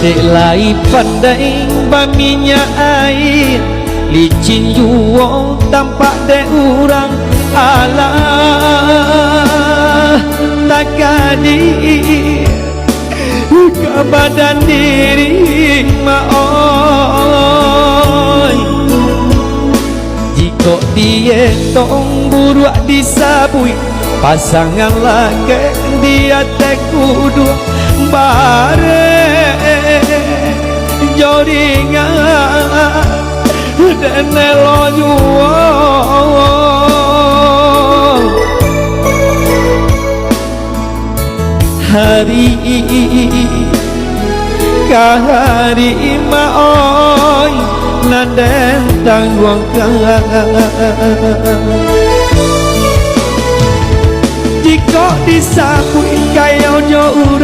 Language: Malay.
dek lai pandai baminya air licin juo tampak dek urang alah tak kadi ke badan diri maoi jika dia tong buruak disabui pasangan lagi dia tak kudu bare joringan dan nelo juo hari kahari maoi naden tangguang jika disabui kaya jo urang